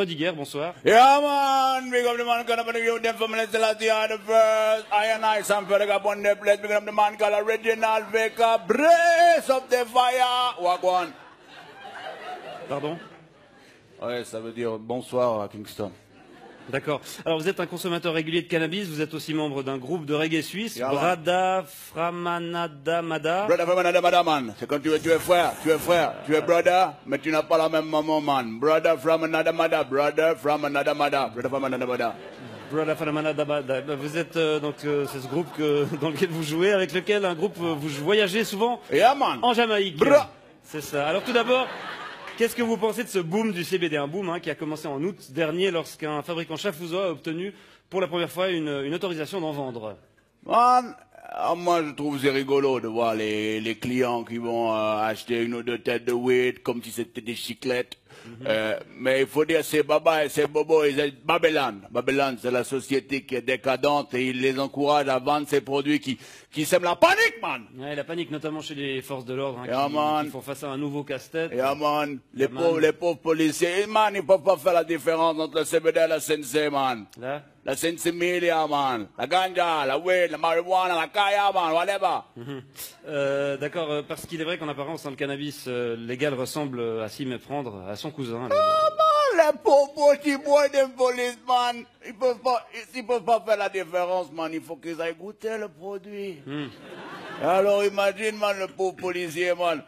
Frediger, bonsoir. Yeah, man. Big up the man, gonna be with them from the last year, the first. I and I, Sam Frediger, up on the place. Big up the man called Original Baker. Brace up the fire. Walk one. Pardon? Ouais, ça veut dire bonsoir à Kingston. D'accord. Alors vous êtes un consommateur régulier de cannabis, vous êtes aussi membre d'un groupe de reggae suisse, Yeah, Brada Framanada Mada. Brother Framanada Mada, man. C'est quand tu es frère, tu es brother, mais tu n'as pas la même maman, man. Brother Framanada Mada, brother Framanada Mada, brother Framanada Mada. Brada Framanada Mada. Vous êtes c'est ce groupe dans lequel vous jouez, avec lequel vous voyagez souvent Yeah, man. en Jamaïque. Bra. C'est ça. Alors tout d'abord, qu'est-ce que vous pensez de ce boom du CBD? Un boom qui a commencé en août dernier lorsqu'un fabricant Schaffhauser a obtenu pour la première fois une autorisation d'en vendre. Man, moi je trouve c'est rigolo de voir les clients qui vont acheter une ou deux têtes de weed comme si c'était des chiclettes. Mais il faut dire c'est Baba et c'est Bobo et c'est Babylone. Babylone c'est la société qui est décadente et il les encourage à vendre ces produits qui sèment la panique, man. Ouais, la panique notamment chez les forces de l'ordre qui font face à un nouveau casse-tête. Yeah, man. Les pauvres policiers, man, ils peuvent pas faire la différence entre le CBD et la CNC, man. Là? La CNC Media, man. La ganja, la weed, la marijuana, la kaya, man, whatever. D'accord, parce qu'il est vrai qu'en apparence, le cannabis légal ressemble à s'y méprendre à son cousin. Là. Les pauvres petits boys de police, man. Ils peuvent pas faire la différence, man. Il faut qu'ils aillent goûter le produit. Alors imagine, man, le pauvre policier, man.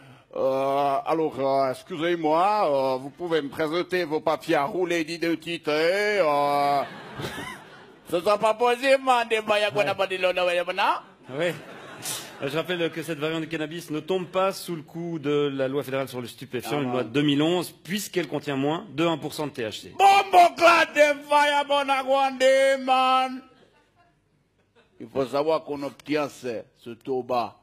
Excusez-moi, vous pouvez me présenter vos papiers à rouler d'identité. Ce sera pas possible, man. Oui. Je rappelle que cette variante de cannabis ne tombe pas sous le coup de la loi fédérale sur le stupéfiant, une loi de 2011, puisqu'elle contient moins de 1% de THC. Man. Il faut savoir qu'on obtient ce tabac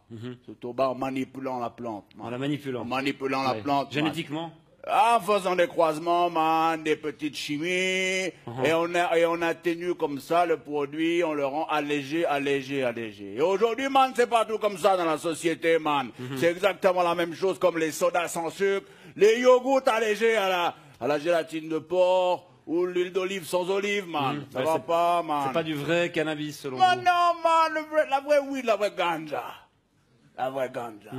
en manipulant la plante. Man. En la manipulant. En manipulant la plante. Génétiquement. En faisant des croisements, man, des petites chimies, et on atténue comme ça le produit, on le rend allégé. Et aujourd'hui, man, c'est pas tout comme ça dans la société, man. C'est exactement la même chose comme les sodas sans sucre, les yogourts allégés à la gélatine de porc, ou l'huile d'olive sans olive, man. Ça va pas, man. C'est pas du vrai cannabis, selon vous. Non, man, la vraie weed, la vraie ganja. La vraie ganja.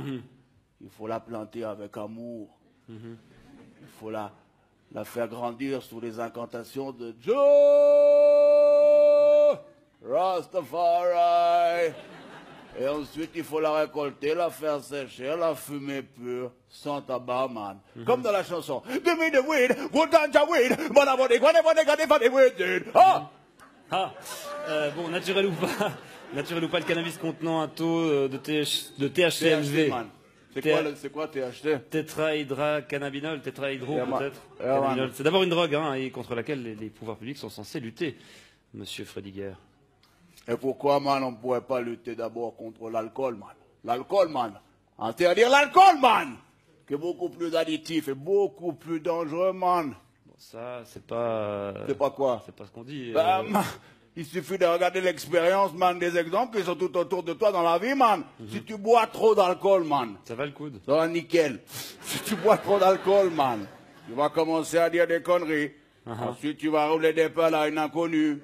Il faut la planter avec amour. Il faut la faire grandir sous les incantations de Joe Rastafari. Et ensuite, il faut la récolter, la faire sécher, la fumer pure, sans tabac, man. Comme dans la chanson. Give me the weed, good ganja weed, but I want it, whenever they got it, the weed. Bon, naturel ou pas, le cannabis contenant un taux de THC élevé. C'est quoi THC? Tétrahydrocannabinol, tétrahydro peut-être. C'est d'abord une drogue et contre laquelle les pouvoirs publics sont censés lutter, monsieur Frediger. Et pourquoi, man, on ne pourrait pas lutter d'abord contre l'alcool, man? L'alcool, man. Interdire l'alcool, man! Qui est beaucoup plus additif et beaucoup plus dangereux, man. Bon, ça, c'est pas... C'est pas quoi? C'est pas ce qu'on dit. Il suffit de regarder l'expérience, man, des exemples qui sont tout autour de toi dans la vie, man. Si tu bois trop d'alcool, man. Ça va le coude. Ça va nickel. Si tu bois trop d'alcool, man, tu vas commencer à dire des conneries. Ensuite, tu vas rouler des pelles à une inconnue.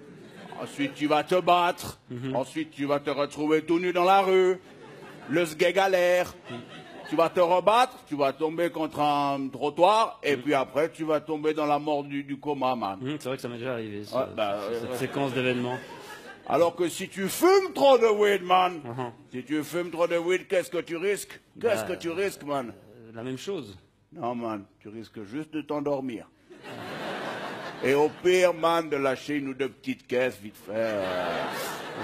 Ensuite, tu vas te battre. Ensuite, tu vas te retrouver tout nu dans la rue. Le sgeg galère. Tu vas te rebattre, tu vas tomber contre un trottoir, et puis après, tu vas tomber dans la mort du coma, man. C'est vrai que ça m'est déjà arrivé, cette séquence d'événements. Alors que si tu fumes trop de weed, man, si tu fumes trop de weed, qu'est-ce que tu risques? Qu'est-ce que tu risques, man? La même chose. Non, man, tu risques juste de t'endormir. Et au pire, man, de lâcher une ou deux petites caisses, vite fait.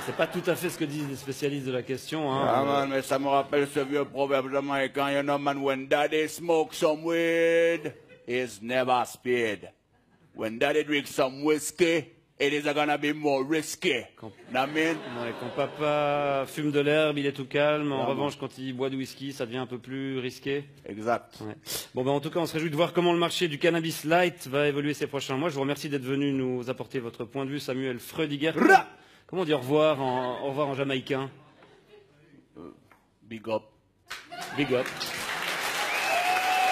C'est pas tout à fait ce que disent les spécialistes de la question. Man, mais ça me rappelle ce vieux proverbe jamaïcain, you know, man, when daddy smokes some weed, he's never spared. When daddy drinks some whiskey, it is gonna be more risky. Quand papa fume de l'herbe, il est tout calme. En revanche, quand il boit du whisky, ça devient un peu plus risqué. Exact. Ouais. Bon, en tout cas, on se réjouit de voir comment le marché du cannabis light va évoluer ces prochains mois. Je vous remercie d'être venu nous apporter votre point de vue, Samuel Frediger. Comment on dit au revoir en jamaïcain? Big up. Big up.